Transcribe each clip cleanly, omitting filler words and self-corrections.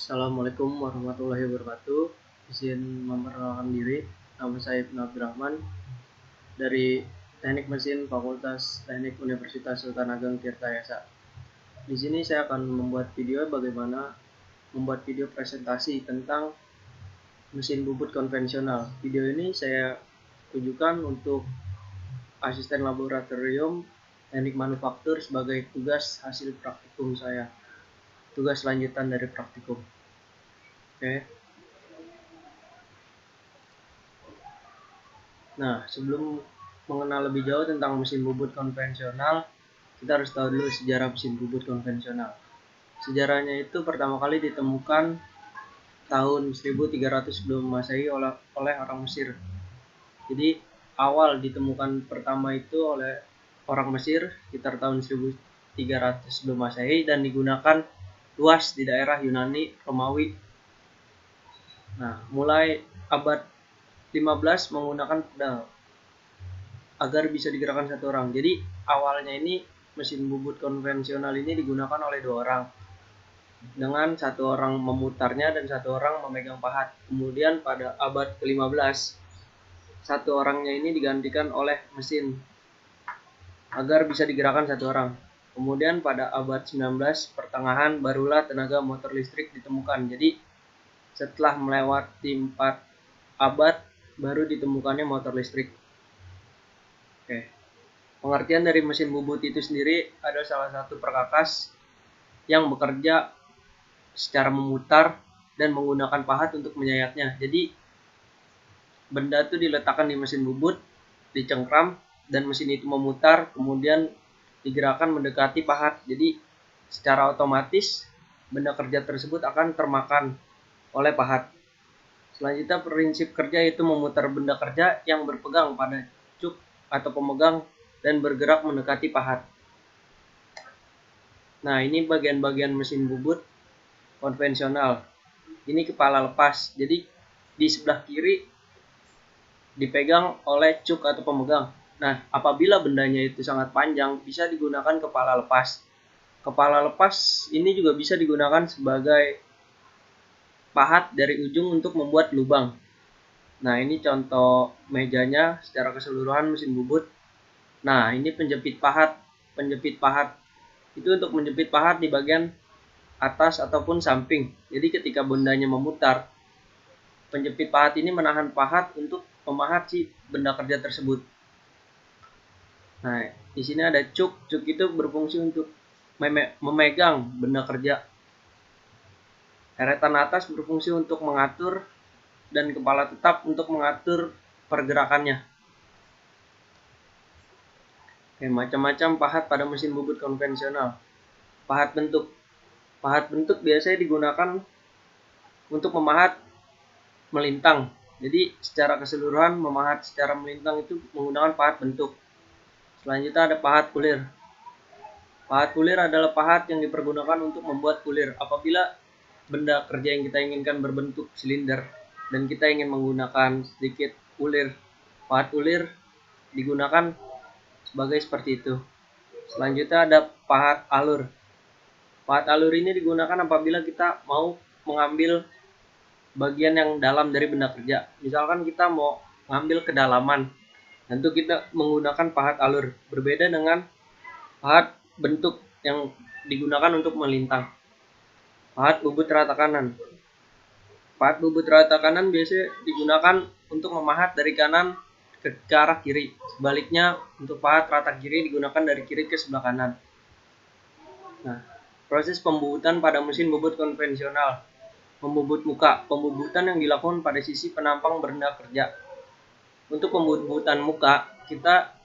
Assalamualaikum warahmatullahi wabarakatuh. Izin memperkenalkan diri, nama saya Ibnu Abdurrahman dari Teknik Mesin Fakultas Teknik Universitas Sultan Ageng Tirtayasa. Di sini saya akan membuat video bagaimana membuat video presentasi tentang mesin bubut konvensional. Video ini saya tujukan untuk asisten laboratorium teknik manufaktur sebagai tugas hasil praktikum saya. Tugas lanjutan dari praktikum. Oke. Nah, sebelum mengenal lebih jauh tentang mesin bubut konvensional, kita harus tahu dulu sejarah mesin bubut konvensional. Sejarahnya itu pertama kali ditemukan tahun 1300 sebelum Masehi oleh orang Mesir. Jadi, awal ditemukan pertama itu oleh orang Mesir sekitar tahun 1300 sebelum Masehi dan digunakan luas di daerah Yunani Romawi. Nah, mulai abad 15 menggunakan pedal agar bisa digerakkan satu orang. Jadi awalnya ini mesin bubut konvensional ini digunakan oleh 2 orang, dengan 1 orang memutarnya dan 1 orang memegang pahat. Kemudian pada abad ke-15 1 orangnya ini digantikan oleh mesin agar bisa digerakkan 1 orang. Kemudian pada abad 19 pertengahan barulah tenaga motor listrik ditemukan. Jadi setelah melewati 4 abad baru ditemukannya motor listrik. Oke. Pengertian dari mesin bubut itu sendiri adalah salah satu perkakas yang bekerja secara memutar dan menggunakan pahat untuk menyayatnya. Jadi benda itu diletakkan di mesin bubut, dicengkram, dan mesin itu memutar, kemudian digerakkan mendekati pahat. Jadi secara otomatis benda kerja tersebut akan termakan oleh pahat. Selanjutnya prinsip kerja yaitu memutar benda kerja yang berpegang pada cuk atau pemegang dan bergerak mendekati pahat. Nah, ini bagian-bagian mesin bubut konvensional. Ini kepala lepas. Jadi di sebelah kiri dipegang oleh cuk atau pemegang. Nah, apabila bendanya itu sangat panjang, bisa digunakan kepala lepas. Kepala lepas ini juga bisa digunakan sebagai pahat dari ujung untuk membuat lubang. Nah, ini contoh mejanya secara keseluruhan mesin bubut. Nah, ini penjepit pahat. Penjepit pahat itu untuk menjepit pahat di bagian atas ataupun samping. Jadi ketika bendanya memutar, penjepit pahat ini menahan pahat untuk memahat si benda kerja tersebut. Nah, di sini ada cuk. Cuk itu berfungsi untuk memegang benda kerja. Heretan atas berfungsi untuk mengatur dan kepala tetap untuk mengatur pergerakannya. Oke, macam-macam pahat pada mesin bubut konvensional. Pahat bentuk. Pahat bentuk biasanya digunakan untuk memahat melintang. Jadi secara keseluruhan memahat secara melintang itu menggunakan pahat bentuk. Selanjutnya ada pahat kulir. Pahat kulir adalah pahat yang dipergunakan untuk membuat kulir. Apabila benda kerja yang kita inginkan berbentuk silinder dan kita ingin menggunakan sedikit kulir, pahat kulir digunakan sebagai seperti itu. Selanjutnya ada pahat alur. Pahat alur ini digunakan apabila kita mau mengambil bagian yang dalam dari benda kerja. Misalkan kita mau mengambil kedalaman, tentu kita menggunakan pahat alur. Berbeda dengan pahat bentuk yang digunakan untuk melintang. Pahat bubut rata kanan. Pahat bubut rata kanan biasanya digunakan untuk memahat dari kanan ke arah kiri. Sebaliknya untuk pahat rata kiri digunakan dari kiri ke sebelah kanan. Nah, proses pembubutan pada mesin bubut konvensional. Membubut muka. Pembubutan yang dilakukan pada sisi penampang benda kerja. Untuk pembubutan muka, kita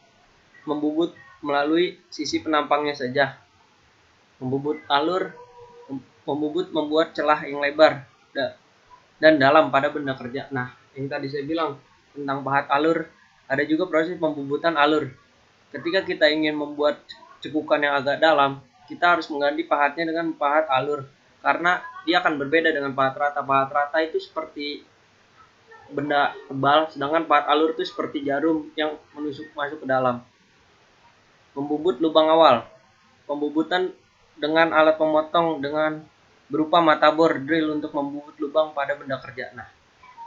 membubut melalui sisi penampangnya saja. Membubut alur, membubut membuat celah yang lebar dan dalam pada benda kerja. Nah, yang tadi saya bilang tentang pahat alur, ada juga proses pembubutan alur. Ketika kita ingin membuat cekukan yang agak dalam, kita harus mengganti pahatnya dengan pahat alur, karena dia akan berbeda dengan pahat rata. Pahat rata itu seperti benda tebal, sedangkan pahat alur itu seperti jarum yang menusuk masuk ke dalam. Membubut lubang awal. Pembubutan dengan alat pemotong dengan berupa mata bor drill untuk membubut lubang pada benda kerja. Nah,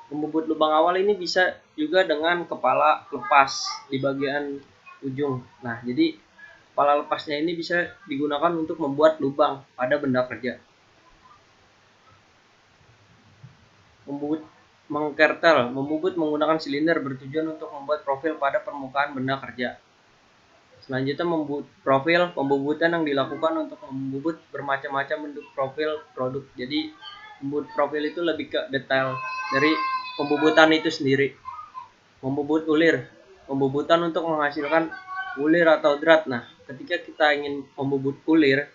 membubut lubang awal ini bisa juga dengan kepala lepas di bagian ujung. Nah, jadi kepala lepasnya ini bisa digunakan untuk membuat lubang pada benda kerja. Membubut menggunakan silinder bertujuan untuk membuat profil pada permukaan benda kerja. Selanjutnya, membuat profil pembubutan yang dilakukan untuk membubut bermacam-macam bentuk profil produk. Jadi membubut profil itu lebih ke detail dari pembubutan itu sendiri. Membubut ulir, pembubutan untuk menghasilkan ulir atau drat. Nah, ketika kita ingin membubut ulir,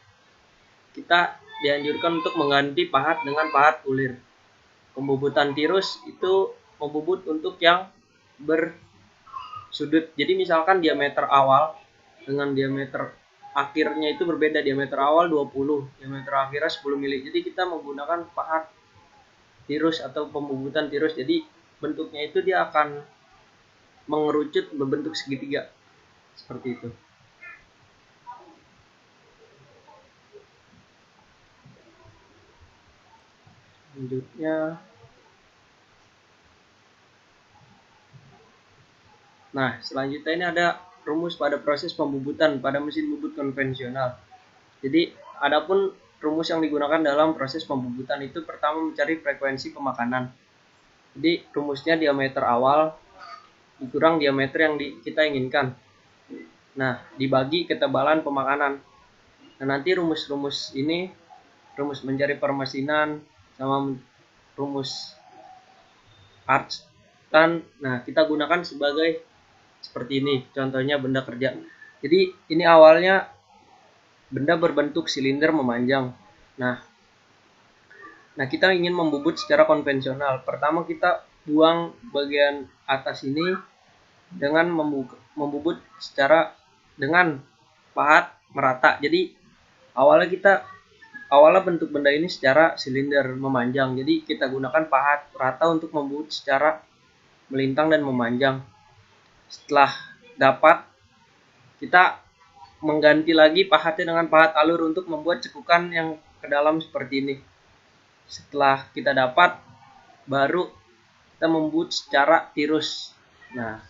kita dianjurkan untuk mengganti pahat dengan pahat ulir. Pembubutan tirus itu membubut untuk yang bersudut. Jadi misalkan diameter awal dengan diameter akhirnya itu berbeda, diameter awal 20, diameter akhirnya 10 mili. Jadi kita menggunakan pahat tirus atau pembubutan tirus. Jadi bentuknya itu dia akan mengerucut berbentuk segitiga seperti itu. Selanjutnya, selanjutnya ini ada rumus pada proses pembubutan pada mesin bubut konvensional. Jadi, adapun rumus yang digunakan dalam proses pembubutan itu pertama mencari frekuensi pemakanan. Jadi, rumusnya diameter awal dikurang diameter yang kita inginkan. Nah, dibagi ketebalan pemakanan. Nah, nanti rumus-rumus ini, rumus mencari permesinan sama rumus Artstan, nah kita gunakan sebagai seperti ini. Contohnya benda kerja. Jadi ini awalnya benda berbentuk silinder memanjang. Nah kita ingin membubut secara konvensional. Pertama kita buang bagian atas ini dengan membubut secara dengan pahat merata. Jadi awalnya bentuk benda ini secara silinder memanjang. Jadi kita gunakan pahat rata untuk membubut secara melintang dan memanjang. Setelah dapat, kita mengganti lagi pahatnya dengan pahat alur untuk membuat cekukan yang ke dalam seperti ini. Setelah kita dapat, baru kita membubut secara tirus. Nah,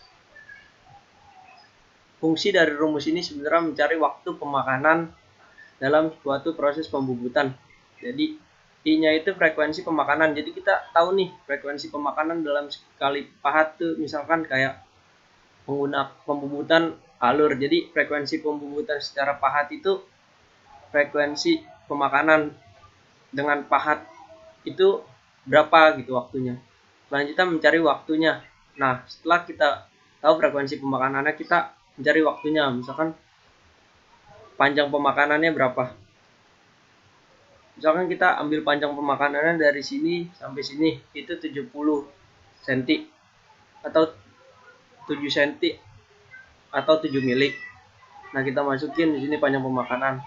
fungsi dari rumus ini sebenarnya mencari waktu pemakanan dalam suatu proses pembubutan. Jadi I-nya itu frekuensi pemakanan. Jadi kita tahu nih frekuensi pemakanan dalam sekali pahat tuh misalkan kayak menggunakan pembubutan alur. Jadi frekuensi pembubutan secara pahat itu frekuensi pemakanan dengan pahat itu berapa gitu waktunya. Selanjutnya mencari waktunya. Nah, setelah kita tahu frekuensi pemakanannya, kita mencari waktunya. Misalkan panjang pemakanannya berapa. Misalkan kita ambil panjang pemakanannya dari sini sampai sini, itu 70 cm atau 7 cm atau 7 mili. Nah, kita masukin di sini panjang pemakanan.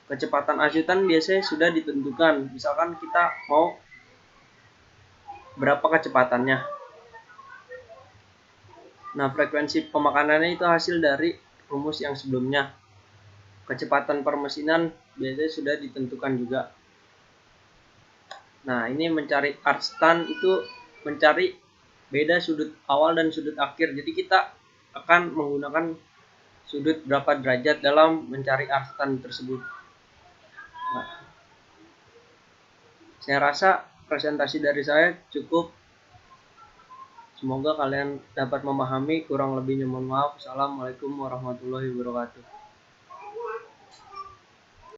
Kecepatan asyutan biasanya sudah ditentukan. Misalkan kita mau berapa kecepatannya. Nah, frekuensi pemakanannya itu hasil dari rumus yang sebelumnya. Kecepatan permesinan biasanya sudah ditentukan juga. Nah, ini mencari Artstan itu mencari beda sudut awal dan sudut akhir. Jadi kita akan menggunakan sudut berapa derajat dalam mencari Artstan tersebut. Nah, saya rasa presentasi dari saya cukup. Semoga kalian dapat memahami. Kurang lebihnya mohon maaf. Assalamualaikum warahmatullahi wabarakatuh.